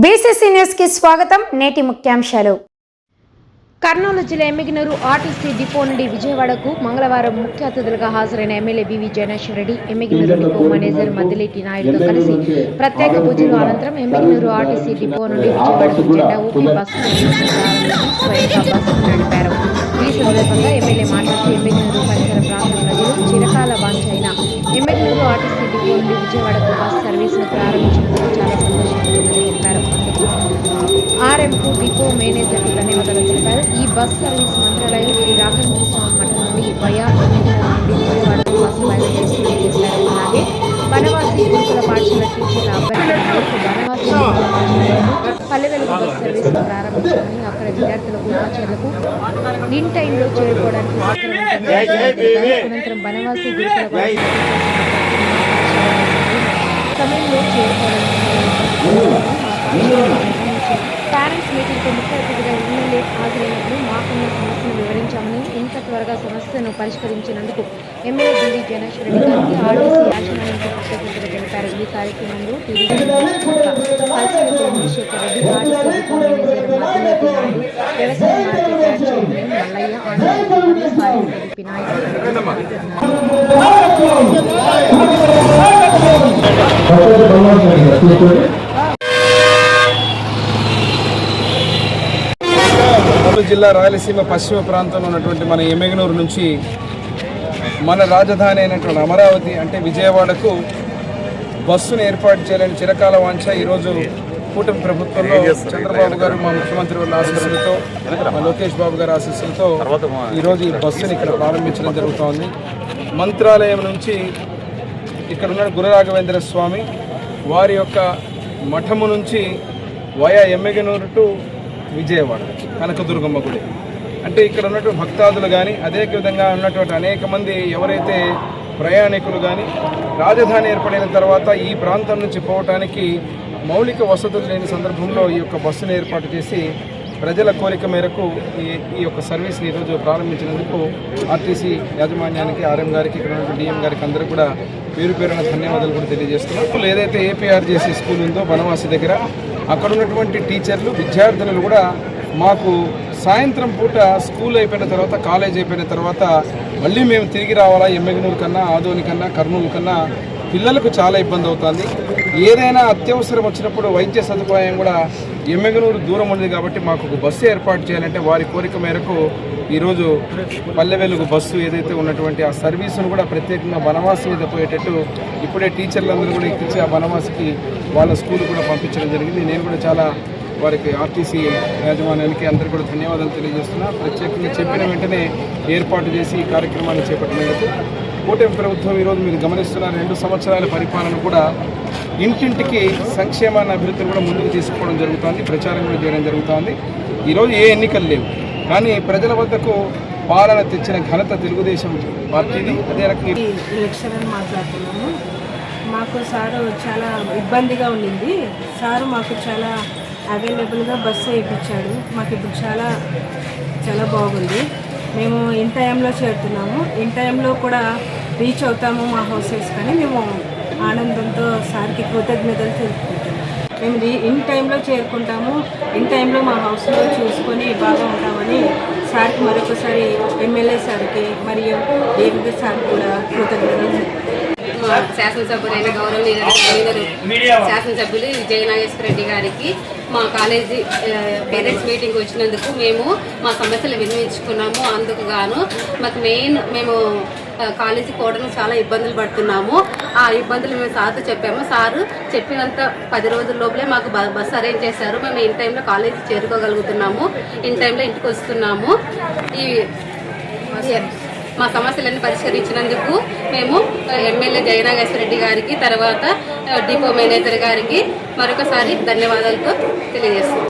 BCC news కి స్వాగతం. నేటి ముఖ్యాంశాలు. కర్నూలు జిల్లా ఎమ్మిగనూరు ఆర్టీసీ డిపో నుండి విజయవాడకు మంగళవారం ముఖ్య అతిథులుగా హాజరైన MLA B V Janeshwar Reddy Yemmiganur depot manager Maddileti నాయుడుతో కలిసి ప్రత్యేక పూజలు అనంతరం ఎమ్మిగనూరు ఆర్టీసీ డిపో నుండి విజయవాడకు జెండా ఊపి బస్సు స్వయంగా బస్సును నడిపారు. ఈ సందర్భంగా ఎమ్మెల్యే మాట్లాడుతూ ఎమ్మిగనూరు పరిసర ప్రాంత ప్రజలు చిరకాల వాంఛ అయిన ఎమ్మిగనూరు ఆర్టీసీ డిపో నుండి విజయవాడకు బస్ సర్వీసును ప్రారంభించినందుకు చాలా సంతోషంగా ఉందని తెలిపారు. ఆర్ఎంకు డిపో మేనేజర్కు ధన్యవాదాలు తెలిపారు. ఈ బస్ సర్వీస్ మంత్రాలయం శ్రీ రాఘవేంద్ర స్వామి మఠం నుండి వయా ఎమ్మిగనూరు నుండి విజయవాడకు బస్సు బయలుదేరుస్తుందని తెలిపారు. అలాగే బనవాసి గురుకుల పాఠశాల టీచర్ల అభ్యర్థులకు బనవాసి గురుకుల పాఠశాలలో పల్లె వెలుగు బస్ సర్వీసును ప్రారంభించామని అక్కడ విద్యార్థులకు ఉపాధ్యాయులకు ఇన్ టైంలో చేరుకోవడానికి అనంతరం బనవాసి గురుకుల పాఠశాల సమయంలో చేరుకోవడానికి పేరెంట్స్ మీటింగ్కు ముఖ్య అతిథిగా ఎమ్మెల్యే హాజరైనప్పుడు మాకున్న సమస్యను వివరించామని ఇంత త్వరగా సమస్యను పరిష్కరించినందుకు ఎమ్మెల్యే బివి జనేశ్వర్ రెడ్డి గారికి ఆర్టీసీ యాజమాన్యంతో కృతజ్ఞతలు తెలిపారు. ఈ కార్యక్రమంలో TDP Kalsari Chandrasekhar Reddy, RTC depot manager Maddileti Naidu, వ్యవసాయ market yard chairman Mallayya, Andhra Pradesh స్థానిక టీడీపీ నాయకులు జిల్లా రాయలసీమ పశ్చిమ ప్రాంతంలో ఉన్నటువంటి మన ఎమ్మిగనూరు నుంచి మన రాజధాని అయినటువంటి అమరావతి అంటే విజయవాడకు బస్సును ఏర్పాటు చేయాలని చిరకాల వాంఛ ఈరోజు కూటమి ప్రభుత్వంలో చంద్రబాబు గారు మా ముఖ్యమంత్రి వాళ్ళ ఆశీస్సులతో మా లోకేష్ బాబు గారి ఆశీస్సులతో ఈరోజు ఈ బస్సుని ఇక్కడ ప్రారంభించడం జరుగుతోంది. మంత్రాలయం నుంచి ఇక్కడ ఉన్న గురు రాఘవేంద్ర స్వామి వారి యొక్క మఠము నుంచి వయా ఎమ్మిగనూరు టు విజయవాడ కనకదుర్గమ్మ గుడి అంటే ఇక్కడ ఉన్నటువంటి భక్తాదులు కానీ అదే విధంగా ఉన్నటువంటి అనేక మంది ఎవరైతే ప్రయాణికులు కానీ రాజధాని ఏర్పడిన తర్వాత ఈ ప్రాంతం నుంచి పోవటానికి మౌలిక వసతులు లేని సందర్భంలో ఈ యొక్క బస్సును ఏర్పాటు చేసి ప్రజల కోరిక మేరకు ఈ యొక్క సర్వీస్ని ఈరోజు ప్రారంభించినందుకు ఆర్టీసీ యాజమాన్యానికి, ఆర్ఎం గారికి, ఇక్కడ ఉన్నటువంటి డిఎం గారికి అందరూ కూడా పేరు పేరున ధన్యవాదాలు కూడా తెలియజేస్తున్నాం. ఏదైతే ఏపీఆర్జేసీ స్కూల్ ఉందో బనవాసి దగ్గర అక్కడ ఉన్నటువంటి టీచర్లు, విద్యార్థులు కూడా మాకు సాయంత్రం పూట స్కూల్ అయిపోయిన తర్వాత, కాలేజ్ అయిపోయిన తర్వాత మళ్ళీ మేము తిరిగి రావాలా ఎమ్మిగనూరు కన్నా, ఆదోని కన్నా, కర్నూలు కన్నా పిల్లలకు చాలా ఇబ్బంది అవుతుంది. ఏదైనా అత్యవసరం వచ్చినప్పుడు వైద్య సదుపాయం కూడా ఎమ్మిగనూరు దూరం ఉంది కాబట్టి మాకు ఒక బస్సు ఏర్పాటు చేయాలంటే వారి కోరిక మేరకు ఈరోజు పల్లె వెలుగు బస్సు ఏదైతే ఉన్నటువంటి ఆ సర్వీసును కూడా ప్రత్యేకంగా బనవాసి మీద పోయేటట్టు ఇప్పుడే టీచర్లందరూ కూడా ఎక్కించి ఆ బనవాసికి వాళ్ళ స్కూల్ కూడా పంపించడం జరిగింది. నేను కూడా చాలా వారికి ఆర్టీసీ యాజమాన్యానికి అందరూ కూడా ధన్యవాదాలు తెలియజేస్తున్నా. ప్రత్యేకంగా చెప్పిన వెంటనే ఏర్పాటు చేసి ఈ కార్యక్రమాన్ని చేపట్టినందుకు కూటమి ప్రభుత్వం ఈరోజు మీరు గమనిస్తున్న 2 సంవత్సరాల పరిపాలన కూడా ఇంటింటికి సంక్షేమాన్ని, అభివృద్ధిని కూడా ముందుకు తీసుకుపోవడం జరుగుతుంది, ప్రచారం కూడా చేయడం జరుగుతుంది. ఈరోజు ఏ ఎన్నికలు లేవు కానీ ప్రజల వద్దకు పాలన తెచ్చిన ఘనత తెలుగుదేశం పార్టీని. అదే రకంగా ఎలక్షన్ అని మాట్లాడుతున్నాము. మాకు సారు చాలా ఇబ్బందిగా ఉండింది. సారు మాకు చాలా అవైలబుల్గా బస్సు వేయించాడు. మాకు ఇప్పుడు చాలా చాలా బాగుంది. మేము ఇన్ టైంలో చేరుతున్నాము, ఇన్ టైంలో కూడా రీచ్ అవుతాము మా హౌసెస్. కానీ మేము ఆనందంతో సార్కి కృతజ్ఞతలు తెలుపుకుంటాము. మేము ఇన్ టైంలో చేరుకుంటాము, ఇన్ టైంలో మా హౌస్లో చూసుకొని బాగా ఉంటామని సార్కి మరొకసారి ఎమ్మెల్యే సార్కి మరియు ఏపీ సార్ కూడా కృతజ్ఞతలు తెలుపుకుంటాం. మా శాసనసభ్యులైన గౌరవనీయులు శాసనసభ్యులు జయనాగేశ్వర రెడ్డి గారికి మా కాలేజీ పేరెంట్స్ మీటింగ్ వచ్చినందుకు మేము మా సమస్యలు వినియోగించుకున్నాము. అందుకు గాను మాకు మేము కాలేజీ పోవడానికి చాలా ఇబ్బందులు పడుతున్నాము. ఆ ఇబ్బందులు మేము సార్తో చెప్పాము. సారు చెప్పినంత 10 రోజుల లోపలే మాకు బస్సు అరేంజ్ చేశారు. మేము ఇన్ టైంలో కాలేజీ చేరుకోగలుగుతున్నాము, ఇన్ టైంలో ఇంటికి వస్తున్నాము. మా సమస్యలన్నీ పరిష్కరించినందుకు మేము ఎమ్మెల్యే జయనాగేశ్వర రెడ్డి గారికి, తర్వాత డిపో మేనేజర్ గారికి మరొకసారి ధన్యవాదాలతో తెలియజేస్తున్నాం.